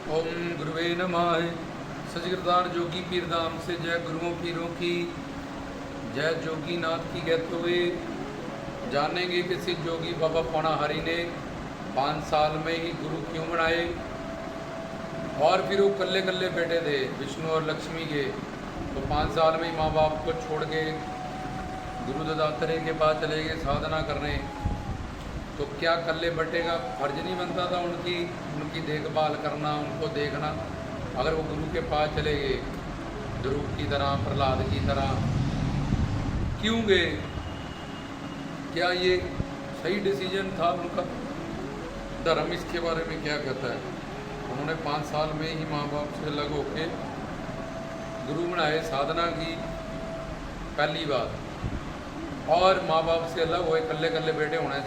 ओम गुरुवे नमः। सचकृतान जोगी पीर धाम से जय गुरुओं पीरों की जय। जोगी नाथ की कहते हुए जानेंगे कि सिद्ध जोगी बाबा पौना हरि ने 5 साल में ही गुरु क्यों बनाए। और फिर वो कल्ले कल्ले बेटे थे विष्णु और लक्ष्मी के, तो 5 साल में ही माँ बाप को छोड़ के गुरु दत्तात्रेय के पास चले गए साधना करने। तो क्या कल्ले बटे का फर्ज नहीं बनता था उनकी देखभाल करना, उनको देखना। अगर वो गुरु के पास चले गए ध्रुव की तरह, प्रहलाद की तरह, क्यों गए? क्या ये सही डिसीजन था उनका? धर्म इसके बारे में क्या कहता है? उन्होंने 5 साल में ही माँ बाप से अलग होके गुरु बनाए, साधना की पहली बात। और माँ बाप से अलग हुए कल्ले कल्ले बेटे होने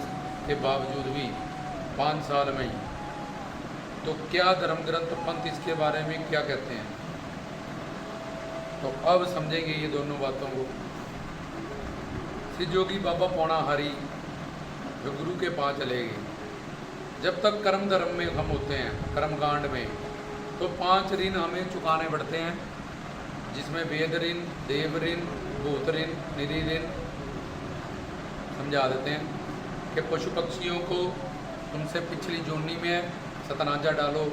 के बावजूद भी 5 साल में ही। तो क्या धर्म ग्रंथ पंथ इसके बारे में क्या कहते हैं? तो अब समझेंगे ये दोनों बातों को। सिद्ध जोगी बाबा पौना हरि जो गुरु के पास चले गए, जब तक कर्म धर्म में हम होते हैं, कर्मकांड में, तो 5 ऋण हमें चुकाने पड़ते हैं, जिसमें वेद ऋण, देव ऋण, भूत ऋण, निधि ऋण। समझा देते हैं कि पशु पक्षियों को उनसे पिछली जोनी में सतनाजा डालो,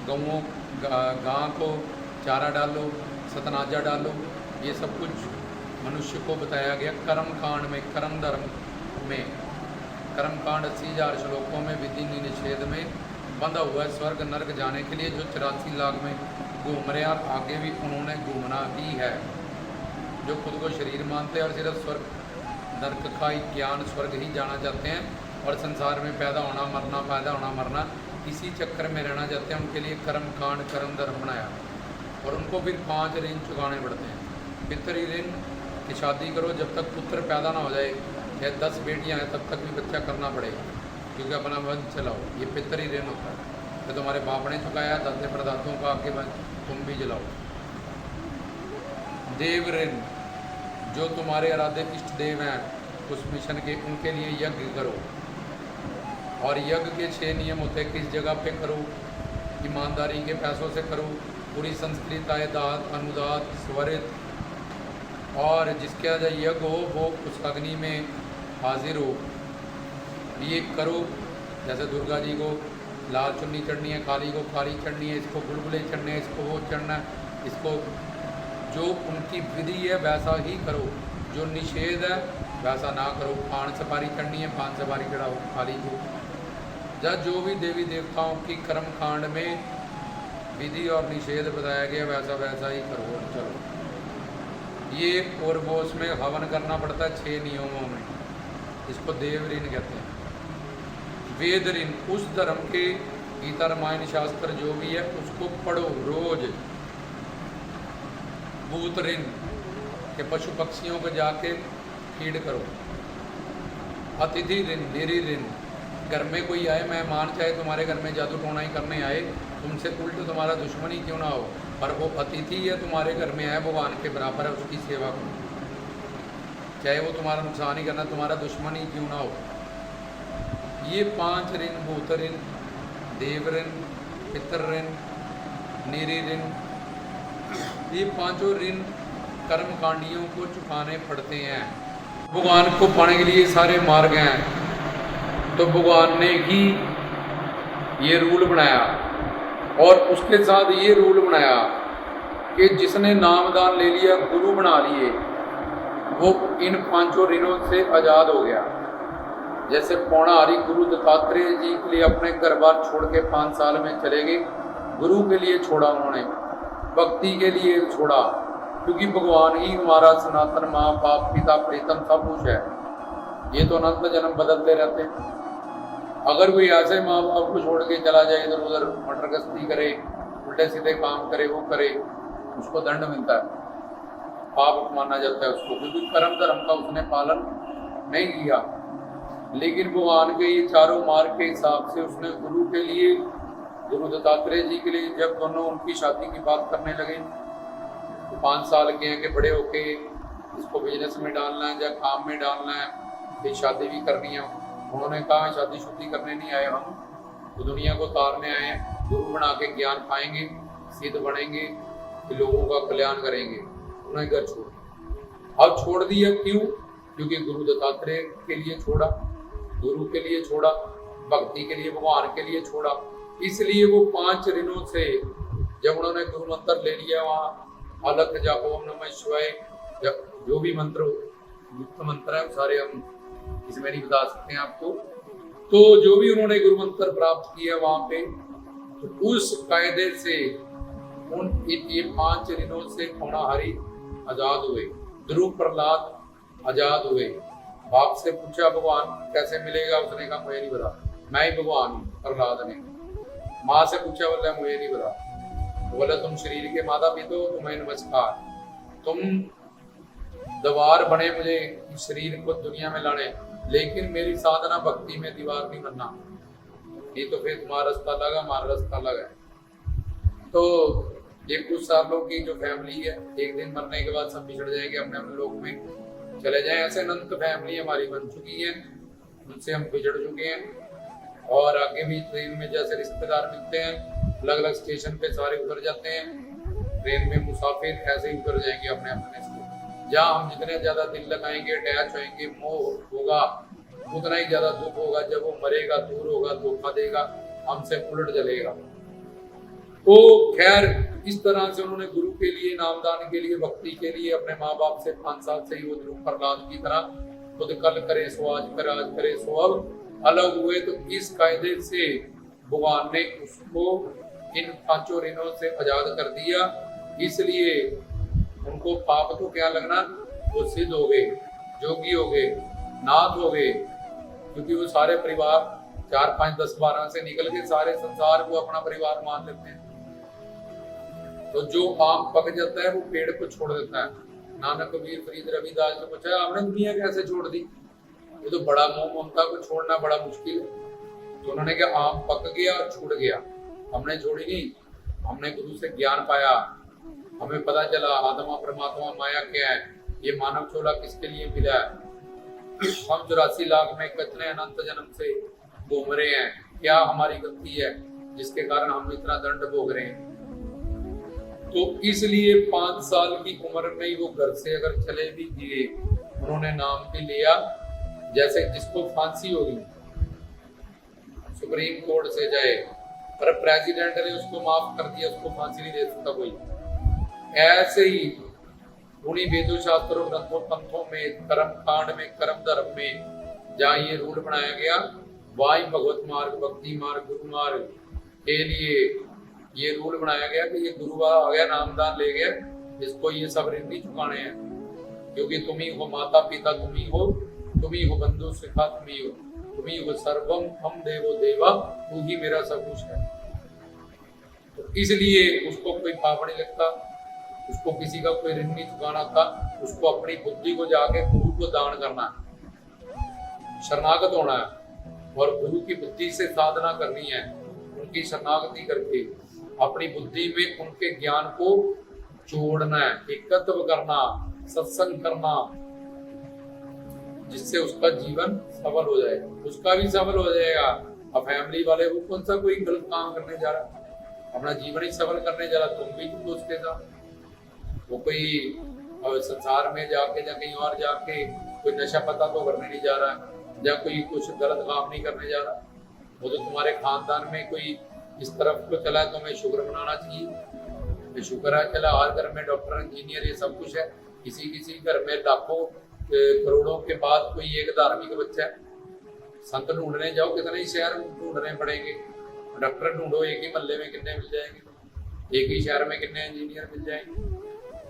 गऊँ गां को चारा डालो, सतनाजा डालो। ये सब कुछ मनुष्य को बताया गया कर्म कांड में, कर्म धर्म में। कर्म कांड 80,000 श्लोकों में विधि निषेध में बंधा हुआ है स्वर्ग नर्क जाने के लिए, जो 84 लाख में घूम रहे हैं। और आगे भी उन्होंने घूमना ही है, जो खुद को शरीर मानते हैं और सिर्फ स्वर्ग नर्क का ही ज्ञान, स्वर्ग ही जाना चाहते हैं, और संसार में पैदा होना मरना, पैदा होना मरना, इसी चक्कर में रहना चाहते हैं। उनके लिए कर्म कांड, कर्म धर्म बनाया, और उनको फिर 5 ऋण चुकाने पड़ते हैं। पितृ ऋण की शादी करो, जब तक पुत्र पैदा ना हो जाए, चाहे 10 बेटियां हैं तब तक भी बच्चा करना पड़ेगा, क्योंकि अपना वंश चलाओ। ये पितृ ऋण होता है, तो तुम्हारे बाप ने चुकाया, दादे परदादों का आगे वंश तुम भी जलाओ। देव ऋण, जो तुम्हारे आराध्य इष्ट देव हैं उस मिशन के, उनके लिए यज्ञ करो। और यज्ञ के 6 नियम होते हैं, किस जगह पे करो, ईमानदारी के पैसों से करो, पूरी संस्कृत आय, दात, अनुदात, स्वरित, और जिसके यहाँ यज्ञ हो वो उस अग्नि में हाजिर हो, ये करो। जैसे दुर्गा जी को लाल चुन्नी चढ़नी है, काली को काली चढ़नी है, इसको गुलगुले चढ़ने हैं, इसको वो चढ़ना है, इसको जो उनकी विधि है वैसा ही करो, जो निषेध है वैसा ना करो। 5 सवारी चढ़नी है, 5 सवारी चढ़ाओ काली को। जब जो भी देवी देवताओं की कर्म कांड में विधि और निषेध बताया गया वैसा वैसा ही करो और चलो। ये और वो उसमें हवन करना पड़ता है 6 नियमों में, इसको देव ऋण कहते हैं। वेद ऋण, उस धर्म के गीता रामायण शास्त्र जो भी है उसको पढ़ो रोज। भूत ऋण के पशु पक्षियों को जाके फीड करो। अतिथि ऋण, निरी ऋण, घर में कोई आए मेहमान, चाहे तुम्हारे घर में जादू टोना ही करने आए, तुमसे उल्ट तुम्हारा दुश्मन ही क्यों ना हो, पर वो अतिथि है तुम्हारे घर में आए, भगवान के बराबर है, उसकी सेवा करो। चाहे वो तुम्हारा नुकसान ही करना, तुम्हारा दुश्मन ही क्यों ना हो। ये 5 ऋण, भूत ऋण, देव ऋण, पितृ ऋण, निरी ऋण, ये 5 ऋण कर्मकांडियों को चुकाने पड़ते हैं। भगवान को पाने के लिए सारे मार्ग हैं, तो भगवान ने ही ये रूल बनाया, और उसके साथ ये रूल बनाया कि जिसने नामदान ले लिया, गुरु बना लिए, वो इन 5 ऋणों से आज़ाद हो गया। जैसे पौना हरि गुरु दत्तात्रेय जी के लिए अपने घर बार छोड़ के 5 साल में चले गए, गुरु के लिए छोड़ा उन्होंने, भक्ति के लिए छोड़ा, क्योंकि भगवान ही हमारा सनातन माँ बाप पिता प्रीतम सब कुछ है। ये तो अनंत जन्म बदलते रहते हैं। अगर कोई ऐसे माँ बाप को छोड़ के चला जाए, इधर उधर मटर गश्ती करे, उल्टे सीधे काम करे, वो करे, उसको दंड मिलता है, पाप माना जाता है उसको, क्योंकि कर्म धर्म का उसने पालन नहीं किया। लेकिन भगवान के ये 4 मार्ग के हिसाब से उसने गुरु के लिए, गुरु दत्तात्रेय जी के लिए, जब दोनों उनकी शादी की बात करने लगे, तो 5 साल के हैं कि बड़े होके इसको बिजनेस में डालना है या काम में डालना है, फिर शादी भी करनी है। उन्होंने कहा शादी शुद्धि करने नहीं आए हम, तो दुनिया को तारने आए हैं। गुरु बना के ज्ञान पाएंगे, सिद्ध बनेंगे, कि लोगों का कल्याण करेंगे। उन्होंने घर छोड़ दिया। अब छोड़ दिया क्यों? क्योंकि गुरु दत्तात्रेय के लिए छोड़ा, गुरु के लिए छोड़ा, भक्ति के लिए, भगवान के लिए छोड़ा। इसलिए वो 5 ऋणों से जब उन्होंने गुरु मंत्र ले लिया, वहाँ अलग जाप, ओम नमः शिवाय, जो भी मंत्र गुप्त मंत्र है वो सारे हम इसमें नहीं बता सकते हैं आपको। तो जो भी उन्होंने गुरु मंत्र प्राप्त किया वहां पे, तो उस कायदे से उन ये 5 ऋणों से पौणाहारी आजाद हुए, ध्रुव प्रहलाद आजाद हुए। बाप से पूछा भगवान कैसे मिलेगा, उसने कहा मुझे नहीं पता, मैं ही भगवान हूँ। प्रहलाद ने माँ से पूछा, बोला मुझे नहीं पता। बोला तुम शरीर के माता पिता हो, तुम्हें नमस्कार, तुम दीवार बने मुझे शरीर को दुनिया में लाने, लेकिन मेरी साधना भक्ति में दीवार नहीं बनना, नहीं तो फिर तुम्हारा रास्ता लगा, हमारा रास्ता लगा। तो ये कुछ सालों की जो फैमिली है, एक दिन मरने के बाद सब बिछड़ जाएंगे, अपने अपने लोक में चले जाए। ऐसे अनंत फैमिली हमारी बन चुकी है, उनसे हम बिछड़ चुके हैं। और आगे भी ट्रेन में जैसे रिश्तेदार मिलते हैं, अलग अलग स्टेशन पे सारे उतर जाते हैं, ट्रेन में मुसाफिर ऐसे ही उतर जाएंगे अपने अपने से। जहाँ हम जितने ज्यादा दिल लगाएंगे, अटैच होएंगे, मोह होगा, उतना ही ज्यादा दुख होगा। जब वो मरेगा, दूर होगा, धोखा देगा, हमसे उलट जलेगा। तो खैर इस तरह से उन्होंने गुरु के लिए, नामदान के लिए, भक्ति के लिए अपने माँ बाप से 5 साल से ही वो ध्रुव प्रहलाद की तरह खुद कल करे सो आज करे, आज करे सो अब अलग हुए। तो इस कायदे से भगवान ने उसको इन 5 ऋणों से आजाद कर दिया। इसलिए उनको पाप तो क्या लगना, वो सिद्ध हो गए, जोगी हो गए, नाथ हो गए, क्योंकि वो सारे परिवार 4, 5, 10, 12 से निकल के सारे संसार को अपना परिवार मान लेते हैं। तो जो आम पक जाता है वो पेड़ को छोड़ देता है। नानक, कबीर, फरीद, रविदास ने पूछा आपने दुनिया कैसे छोड़ दी? ये तो बड़ा मोह ममता को छोड़ना बड़ा मुश्किल है। तो उन्होंने कहा आम पक गया और छूट गया, हमने छोड़ी नहीं, हमने गुरु से ज्ञान पाया, हमें पता चला आत्मा परमात्मा माया क्या है, ये मानव चोला किसके लिए मिला है, हम 84 लाख में कितने अनंत जन्म से घूम रहे हैं, क्या हमारी गलती है जिसके कारण हम इतना दंड भोग रहे हैं। तो इसलिए 5 साल की उम्र में ही वो घर से अगर चले भी गए, उन्होंने नाम भी लिया। जैसे जिसको फांसी होगी, सुप्रीम कोर्ट से जाए, पर प्रेसिडेंट ने उसको माफ कर दिया, उसको फांसी नहीं दे सकता कोई। ऐसे ही उन्हीं वेदों शास्त्रों ग्रंथों पंथों में, कर्म कांड में, कर्म धर्म में जहाँ ये रूल बनाया गया, वहीं भगवत मार्ग, भक्ति मार्ग, गुरु मार्ग के लिए ये रूल बनाया गया कि ये गुरु आ गया, नामदान ले गया, इसको ये सब ऋण नहीं चुकाने हैं, क्योंकि तुम ही हो माता पिता, तुम ही हो बंधु सखा, तुम ही हो सर्वम, हम देवो देवा, तू ही मेरा सब कुछ है। तो इसलिए उसको कोई पाप नहीं लगता, उसको किसी का कोई ऋण नहीं चुकाना था, उसको अपनी बुद्धि को जाके गुरु को दान करना है, शरणागत होना है और गुरु की बुद्धि से साधना करनी है। उनकी शरणागति करके अपनी बुद्धि में उनके ज्ञान को जोड़ना है, एकत्व करना, सत्संग करना, जिससे उसका जीवन सफल हो जाए, उसका भी सफल हो जाएगा। अब फैमिली वाले वो कौन सा कोई गलत काम करने जा रहा, अपना जीवन ही सफल करने जा रहा, तुम भी तुम उसके साथ। वो कोई संसार में जाके या कहीं और जाके कोई नशा पता तो करने नहीं जा रहा, या कोई कुछ गलत काम नहीं करने जा रहा। वो तो तुम्हारे खानदान में कोई इस तरफ को चला है, तुम्हें शुक्र मनाना चाहिए। शुक्र है चला, हर घर में डॉक्टर, इंजीनियर, ये सब कुछ है। किसी घर में लाखों करोड़ों के बाद कोई एक धार्मिक बच्चा है। संत ढूंढने जाओ, कितने ही शहर ढूंढने पड़ेंगे, डॉक्टर ढूंढो, एक ही मोहल्ले में कितने मिल जाएंगे, एक ही शहर में कितने इंजीनियर मिल जाएंगे।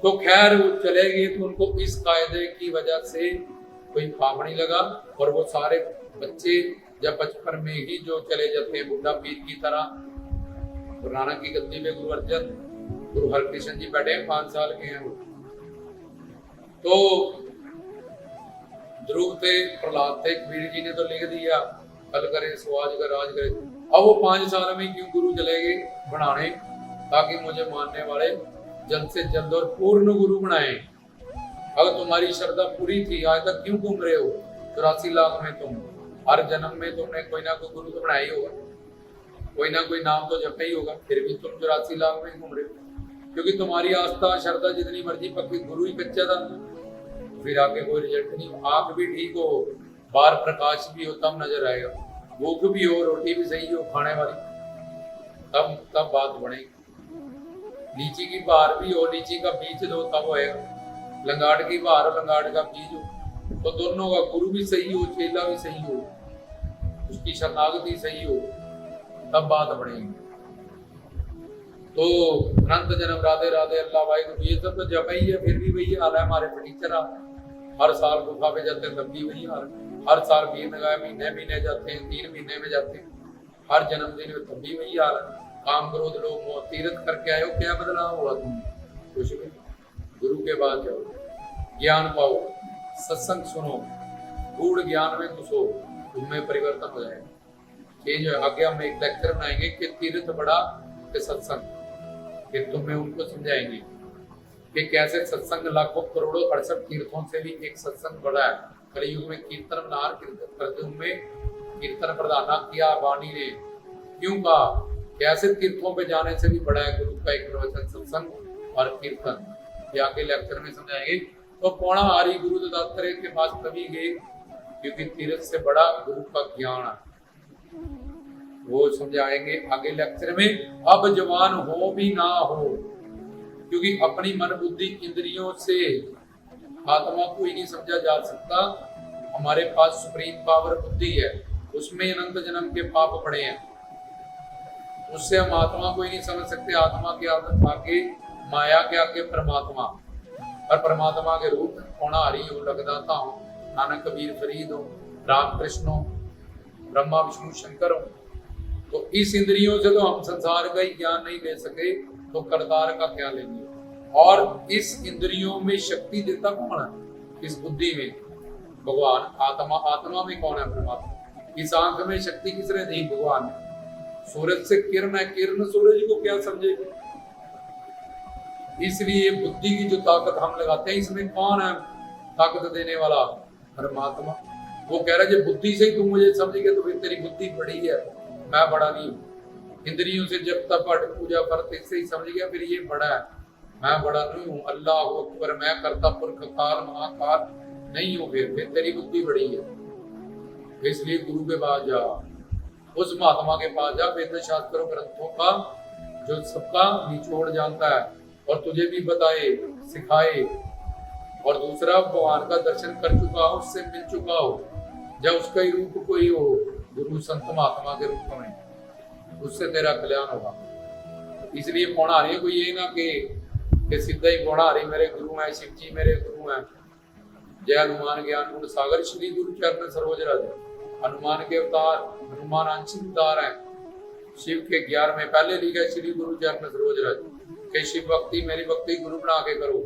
तो खैर वो चले गए, तो उनको इस कायदे की वजह से कोई पाप नहीं लगा। और वो सारे बच्चे जब बचपन में ही जो चले जाते हैं बुढ़ा पीर की तरह, गुरु नानक की गद्दी में गुरु अर्जन, गुरु हरकृष्ण जी बैठे, 5 साल के हैं वो। तो ध्रुव थे, प्रहलाद थे, कबीर जी ने तो लिख दिया कल करे सो आज करे, आज करे। अब वो 5 साल में क्यों गुरु चले गए बनाने, ताकि मुझे मानने वाले जल्द से जल्द और पूर्ण गुरु बनाए। अगर तुम्हारी श्रद्धा पूरी थी, आज तक क्यों घूम रहे हो 84 लाख में? तुम हर जन्म में तुमने कोई ना कोई गुरु तो बनाया ही होगा। कोई ना कोई नाम तो जपा ही होगा, फिर भी तुम 84 लाख में घूम रहे हो, क्योंकि तुम्हारी आस्था श्रद्धा जितनी मर्जी पक्की, गुरु ही कच्चा था, फिर आगे कोई रिजल्ट नहीं। आंख भी ठीक हो, बाहर प्रकाश भी हो, तब नजर आएगा। भूख भी हो, रोटी भी सही हो खाने वाली, तब बात बनेगी। लीची की बहार भी हो, लीची का बीज दो तब होएगा। लंगाड़ की बहार हो, लंगाड़ का बीज हो, तो दोनों का गुरु भी सही हो, चेला भी सही हो, उसकी शरणागति सही हो, तब बात बढ़ेगी। तो अनंत जन्म राधे राधे अल्लाह वाहिगुरु, ये सब तो जब ही है, फिर भी वही हाल है। हमारे फर्नीचर हर साल गुफा पे जाते हैं, तब भी वही हाल है। हर साल 20 महीने जाते हैं, 3 महीने में जाते हैं, हर जन्मदिन में तब भी वही हाल है। काम क्रोध लोग मोह, तीर्थ करके आए हो, क्या बदलाव हुआ तुम? कुछ भी। गुरु के पास जाओ, ज्ञान पाओ, सत्संग सुनो, गूढ़ ज्ञान में घुसो, तुममें परिवर्तन हो जाएगा। चेंज आगे हम एक लेक्चर बनाएंगे कि तीर्थ बड़ा कि सत्संग, फिर तुम्हें उनको समझाएंगे कि कैसे सत्संग लाखों करोड़ों 68 तीर्थों से भी एक सत्संग बड़ा है। कलयुग में कीर्तन नार कीर्तन में कीर्तन प्रधाना किया वाणी ने, क्यों कहा? कैसे तीर्थों पे जाने से भी बड़ा है गुरु का एक प्रवचन, सत्संग और कीर्तन। ये आगे लेक्चर में समझाएंगे। तो पौणा हारी गुरु दत्तात्रेय के पास तभी गए क्योंकि तीर्थ से बड़ा गुरु का ज्ञान है, वो समझाएंगे आगे लेक्चर में। अब जवान हो भी ना हो, क्योंकि अपनी मन बुद्धि इंद्रियों से आत्मा को ही नहीं समझा जा सकता। हमारे पास सुप्रीम पावर बुद्धि है, उसमें अनंत जन्म के पाप पड़े हैं, उससे हम आत्मा को ही नहीं समझ सकते। आत्मा के आगे माया के आगे परमात्मा, और परमात्मा के रूप पौणा हरि हो, लगदाता हो, नानक कबीर फरीद हो, राम कृष्ण हो, ब्रह्मा विष्णु शंकर हो। तो इस इंद्रियों से तो हम संसार का ही ज्ञान नहीं ले सके, तो करतार का क्या लेंगे? और इस इंद्रियों में शक्ति देता कौन है? इस बुद्धि में भगवान। आत्मा, आत्मा में कौन है? परमात्मा। इस आंख में शक्ति किसने दी? भगवान ने। सूरज से किरण है, किरण सूरज को क्या समझेगी? इसलिए बुद्धि की जो ताकत हम लगाते हैं, इसमें कौन है ताकत देने वाला? परमात्मा। वो कह रहा है बुद्धि से ही तू मुझे समझेगा तो फिर तेरी बुद्धि बड़ी है, मैं बड़ा नहीं हूँ। इंद्रियों से जब तक पाठ पूजा करते इससे ही समझ गया फिर ये बड़ा है, मैं बड़ा नहीं हूँ। अल्लाह अकबर, मैं करता पुरख काल महाकाल नहीं हूँ, फिर तेरी बुद्धि बड़ी है। इसलिए गुरु के पास जा, उस महात्मा के पास जा, वेद शास्त्रों ग्रंथों का जो सबका निचोड़ जानता है और तुझे भी बताए सिखाए, और दूसरा भगवान का दर्शन कर चुका हो, उससे मिल चुका हो, जब उसका ही रूप कोई हो, गुरु संत महात्मा के रूप में, उससे तेरा कल्याण होगा। इसलिए पौणा हरि को ये ना कि सीधा ही पौणा हरि मेरे गुरु हैं, शिव जी मेरे गुरु हैं। जय हनुमान ज्ञान गुण सागर, श्री गुरु चरण सरोज रज। हनुमान के अवतार, हनुमान आंशिक अवतार हैं। शिव के 11 में पहले लिखा श्री गुरु चरण सरोज रज के शिव भक्ति मेरी भक्ति गुरु बना के करो।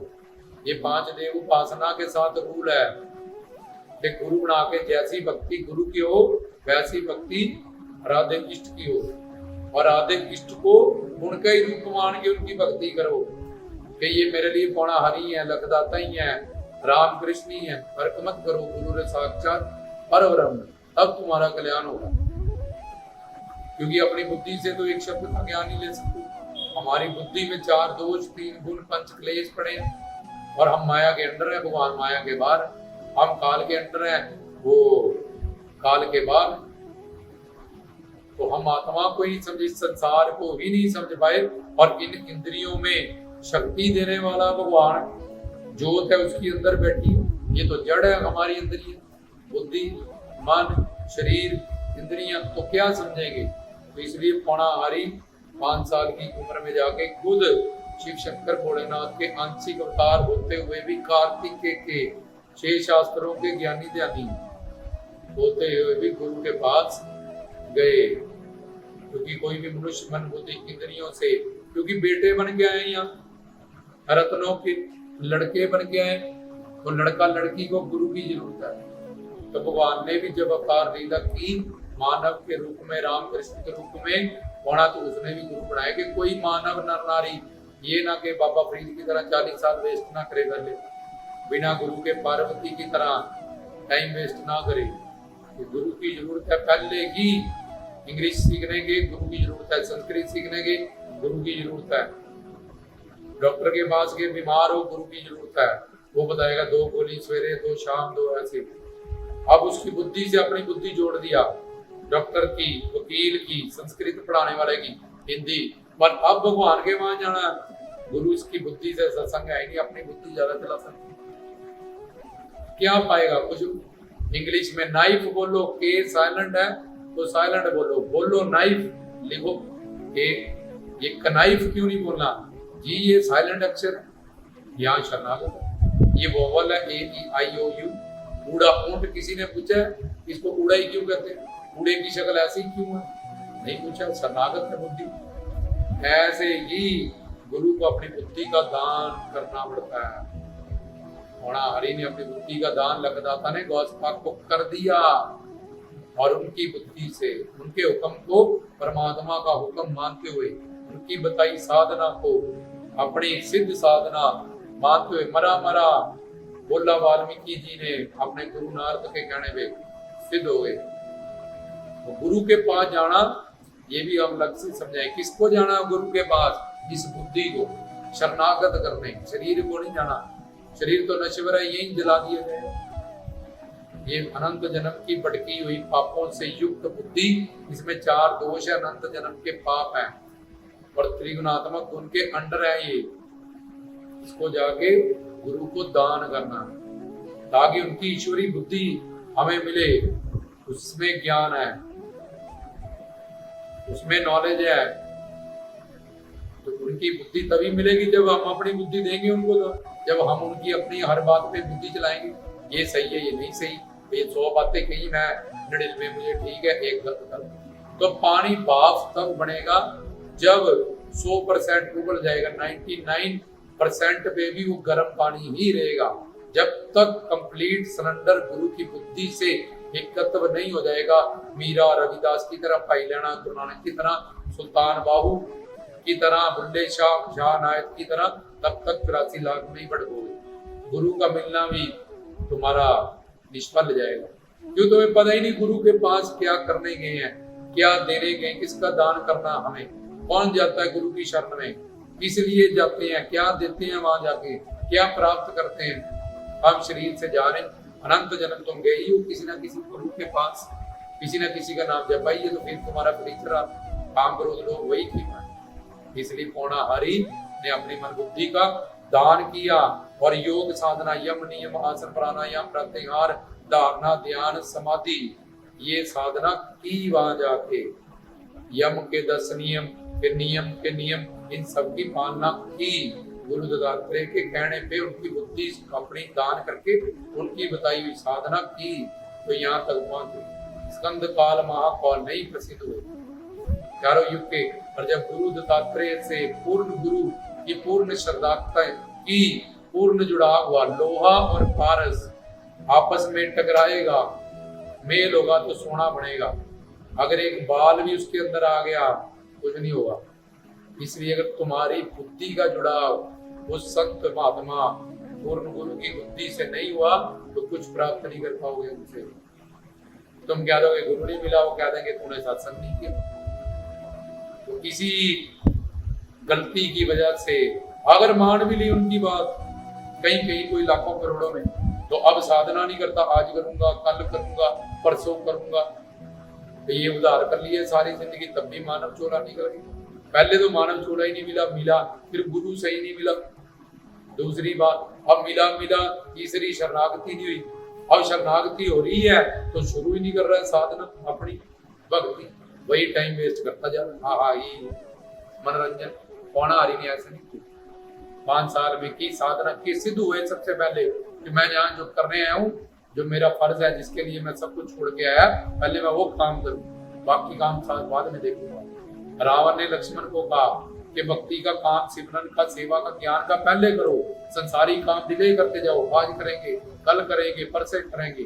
ये 5 देव उपासना के साथ रूल है कि गुरु बना के जैसी भक्ति गुरु की हो वैसी भक्ति राधे इष्ट की हो, और राधे इष्ट को उनका ही रूप मान के उनकी भक्ति करो कि ये मेरे लिए पौणा हरि है, लखदाता ही है, राम कृष्ण ही है। फर्क मत करो, गुरु साक्षात परब्रह्म, तब तुम्हारा कल्याण होगा। क्योंकि अपनी बुद्धि से तो एक शब्द का ज्ञान ही ले सकते। हमारी बुद्धि में 4 दोष, 3 गुण, 5 क्लेश पड़े हैं, और हम माया के अंदर है, भगवान माया के बाहर। हम काल के अंदर है, वो काल के बाहर। तो हम आत्मा को ही समझे, संसार को ही नहीं समझ पाए। और इन इंद्रियों में शक्ति देने वाला भगवान, ज्योत है उसकी अंदर बैठी। ये तो जड़ है हमारी इंद्रिय, बुद्धि, मन, शरीर, इंद्रियां, तो क्या समझेंगे? तो इसलिए पौणा हरि 5 साल की उम्र में जाके खुद शिव शंकर भोलेनाथ के आंशिक अवतार होते हुए भी, कार्तिक के 6 शास्त्रों के ज्ञानी ध्यानी होते हुए भी गुरु के पास गए। क्योंकि कोई भी मनुष्य मन बुद्धि इंद्रियों से, क्योंकि बेटे बन के आए, यहाँ रत्नों के लड़के बन के आए, तो लड़का लड़की को गुरु की जरूरत है। तो भगवान ने भी जब अवतार लीला की मानव के रूप में, राम कृष्ण के रूप में होना, तो उसने भी गुरु बनाया कि कोई मानव नर नारी ये ना कि बाबा फरीद की तरह 40 साल वेस्ट ना करे, कर ले बिना गुरु के, पार्वती की तरह टाइम वेस्ट ना करे। गुरु की जरूरत है पहले ही, इंग्लिश सीखने की गुरु की जरूरत है, संस्कृत सीखने की गुरु की जरूरत है, डॉक्टर के पास के बीमार हो गुरु की जरूरत है, वो बताएगा 2 गोली सवेरे 2 शाम 2 ऐसे। अब उसकी बुद्धि से अपनी बुद्धि जोड़ दिया, डॉक्टर की, वकील की, संस्कृत पढ़ाने वाले की, हिंदी, पर अब भगवान के वहां जाना, गुरु इसकी बुद्धि से सत्संग है नहीं, अपनी बुद्धि ज्यादा चला सकती, क्या पाएगा कुछ। इंग्लिश में नाइफ बोलो, के साइलेंट है तो साइलेंट बोलो, बोलो नाइफ लिखो के, ये कनाइफ क्यों नहीं बोलना जी, ये साइलेंट अक्षर है, यहाँ शरणागत है, ये वोवल है AEIOU। ऊड़ा ऊंट किसी ने पूछा इसको उड़ाई क्यों कहते हैं, उड़े की शक्ल ऐसी क्यों है, नहीं पूछा, शरणागत है बुद्धि। ऐसे ही गुरु को अपनी बुद्धि का दान करना पड़ता है। होना हरि ने अपनी बुद्धि का दान लखदाता ने गौसपाक को कर दिया, और उनकी बुद्धि से उनके हुक्म को परमात्मा का हुक्म मानते हुए, उनकी बताई साधना को अपनी सिद्ध साधना मानते हुए मरा बोला वाल्मीकि जी ने अपने गुरु नारद के कहने पे सिद्ध हो गए। तो गुरु के पास जाना, ये भी हम अलग से समझाएं, किसको जाना गुरु के पास, इस बुद्धि को शरणागत करने, शरीर को नहीं जाना, शरीर तो नश्वर है, यही जला दिए गए। ये अनंत जन्म की भटकी हुई पापों से युक्त बुद्धि, इसमें 4 दोष है, अनंत जन्म के पाप हैं और त्रिगुणात्मक गुण के अंडर है ये। इसको जाके गुरु को दान करना ताकि उनकी ईश्वरी बुद्धि हमें मिले, उसमें ज्ञान है, उसमें नॉलेज है, तो उनकी बुद्धि तभी मिलेगी जब हम अपनी बुद्धि देंगे उनको, तो जब हम उनकी अपनी हर बात पे बुद्धि चलाएंगे, ये सही है ये नहीं सही, ये 100 बातें कही, मैं 99 मुझे ठीक है, एक गलत कर, तो पानी भाप तब बनेगा जब 100% उबल जाएगा, 99% पे भी वो गर्म पानी ही रहेगा। जब तक कंप्लीट सरेंडर गुरु की बुद्धि से एकत्व नहीं हो जाएगा, मीरा रविदास की तरह, भाई लेना गुरु नानक की तरह, सुल्तान बाहू की तरह, बुल्ले शाह नायक की तरह, तब तक 83 लाख में ही बढ़ोगे। गुरु का मिलना भी तुम्हारा निष्फल जाएगा, क्यों, तुम्हें पता ही नहीं गुरु के पास क्या करने गए हैं, क्या देने गए, किसका दान करना, हमें कौन जाता है गुरु की शरण में, किस लिए जाते हैं, क्या देते हैं वहां जाके, क्या प्राप्त करते हैं। हम शरीर से जा रहे हैं, अनंत जन्म तुम गए ही हो किसी ना किसी गुरु के पास, किसी ना किसी का नाम जपाइए, तो फिर तुम्हारा परिचरा काम करो, लोग वही की। इसलिए पौना हरि ने अपनी मन बुद्धि का दान किया, और योग साधना, यम नियम आसन प्राणायाम प्रत्याहार धारणा ध्यान समाधि, ये साधना की वहां जाके, यम के 10 नियम, फिर नियम के नियम, इन सब की पालना की। गुरु दत्तात्रेय के कहने पे उनकी बुद्धि अपनी दान करके उनकी बताई हुई साधना की, तो यहाँ तक पहुंचे। स्कंद काल महाकाल नहीं प्रसिद्ध हुए चारों युग के, और जब गुरु दत्तात्रेय से पूर्ण गुरु की पूर्ण श्रद्धा की, पूर्ण जुड़ाव हुआ, लोहा और पारस आपस में टकराएगा, मेल होगा तो सोना बनेगा, अगर एक बाल भी उसके अंदर आ गया कुछ नहीं होगा। इसलिए अगर तुम्हारी बुद्धि का जुड़ाव उस संत महात्मा पूर्ण गुरु की बुद्धि से नहीं हुआ, तो कुछ प्राप्त नहीं कर पाओगे उनसे। तुम कह दोगे गुरु नहीं मिला, वो कह देंगे तूने सत्संग नहीं किया। तो किसी गलती की वजह से अगर मान भी ली उनकी बात, कहीं कहीं कोई लाखों करोड़ों में, तो अब साधना नहीं करता, आज करूंगा, कल करूंगा, परसों करूंगा, तो ये उधार कर लिए सारी जिंदगी, तब भी मानव चोरा नहीं करेगी। पहले तो मानव चोरा ही नहीं मिला, फिर गुरु सही नहीं मिला, दूसरी बात अब मिला, तीसरी शरणागति नहीं हुई, अब शरणागति हो रही है तो शुरू ही नहीं कर रहा है साधना अपनी भक्ति, वही टाइम वेस्ट करता जा रहा है। हाँ ये मनोरंजन, पौना हरि ने ऐसा नहीं किया, 5 साल में की साधना की सिद्ध हुए। सबसे पहले कि मैं यहाँ जो करने आया हूँ, जो मेरा फर्ज है, जिसके लिए मैं सब कुछ छोड़ के आया, पहले मैं वो काम करूँ, बाकी काम बाद में देखूंगा। रावण ने लक्ष्मण को कहा कि भक्ति का काम, सिमरन का, सेवा का, ज्ञान का पहले करो, संसारी काम डिले करते जाओ, आज करेंगे, कल करेंगे, परसों करेंगे।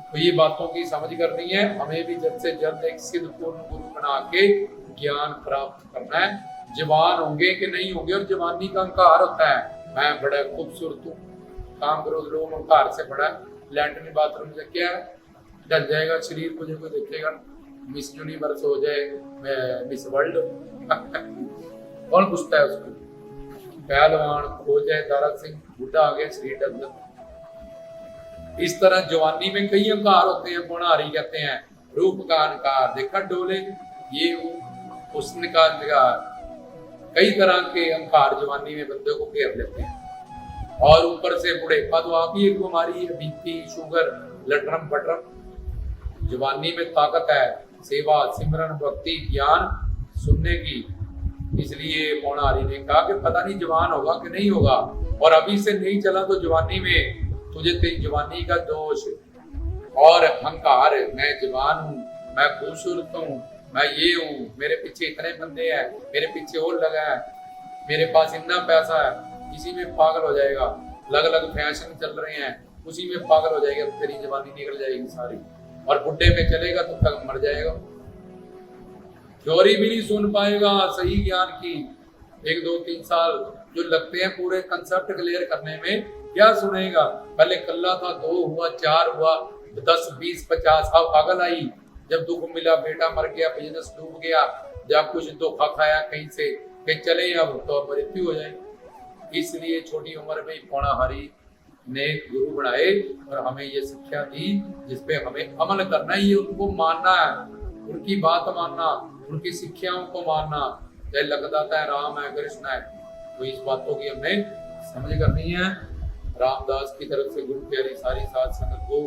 तो ये बातों की समझ करनी है, हमें भी जल्द से जल्द एक सिद्ध पूर्ण गुरु बना के ज्ञान प्राप्त करना है। जवान होंगे कि नहीं होंगे, और जवानी का अहंकार होता है, मैं बड़ा खूबसूरत हूँ, काम करो, लोग अहंकार से बड़ा लैंटरिन बाथरूम से क्या है, डल जाएगा शरीर को जो कोई देखेगा। मिस यूनिवर्स हो जाए, मिस वर्ल्ड कौन पूछता है उसको। पहलवान खो जाए दारा सिंह, बूढ़ा आ गया शरीर अंदर। इस तरह जवानी में कई अहंकार होते हैं। पौणारी कहते हैं रूप का अहंकार, देखा डोले, ये हुस्न का अहंकार। कई तरह के अहंकार जवानी में बंदे को घेर लेते हैं। और ऊपर से बुढ़ेपा तो आप ही एक बीमारी है, बीपी शुगर लटरम पटरम। जवानी में ताकत है सेवा सिमरन भक्ति ज्ञान सुनने की। इसलिए पौणारी ने कहा कि पता नहीं जवान होगा कि नहीं होगा, और अभी से नहीं चला तो जवानी में तुझे तेरी जवानी का दोष और अहंकार, मैं जवान हूँ, मैं खूबसूरत हूँ, मैं ये हूँ, मेरे पीछे इतने बंदे हैं, मेरे पीछे और लगा है, मेरे पास इतना पैसा है, इसी में पागल हो जाएगा। अलग अलग फैशन चल रहे हैं, उसी में पागल हो जाएगा, तेरी जवानी निकल जाएगी सारी, और बुढ़े में चलेगा तो तक मर जाएगा। थ्योरी भी नहीं सुन पाएगा सही ज्ञान की। 1 2 3 साल जो लगते हैं पूरे कंसेप्ट क्लियर करने में, क्या सुनेगा। पहले कल्ला था, 2 हुआ, 4 हुआ, 10 20 50, अब पागल आई। जब दुख मिला, बेटा मर गया, बिजनेस डूब गया, जब कुछ धोखा खाया कहीं से कि चले अब तो मृत्यु हो जाए। इसलिए छोटी उम्र में पौणाहारी ने गुरु बनाए और हमें ये शिक्षा दी जिसपे हमें अमल करना है, ये उनको मानना है, उनकी बात मानना, उनकी शिक्षाओं को मानना। चाहे लगदाता है, राम है, कृष्ण है, तो इस बातों की हमने समझ करनी है। रामदास की तरफ से गुरु प्यारी सारी साध संगत को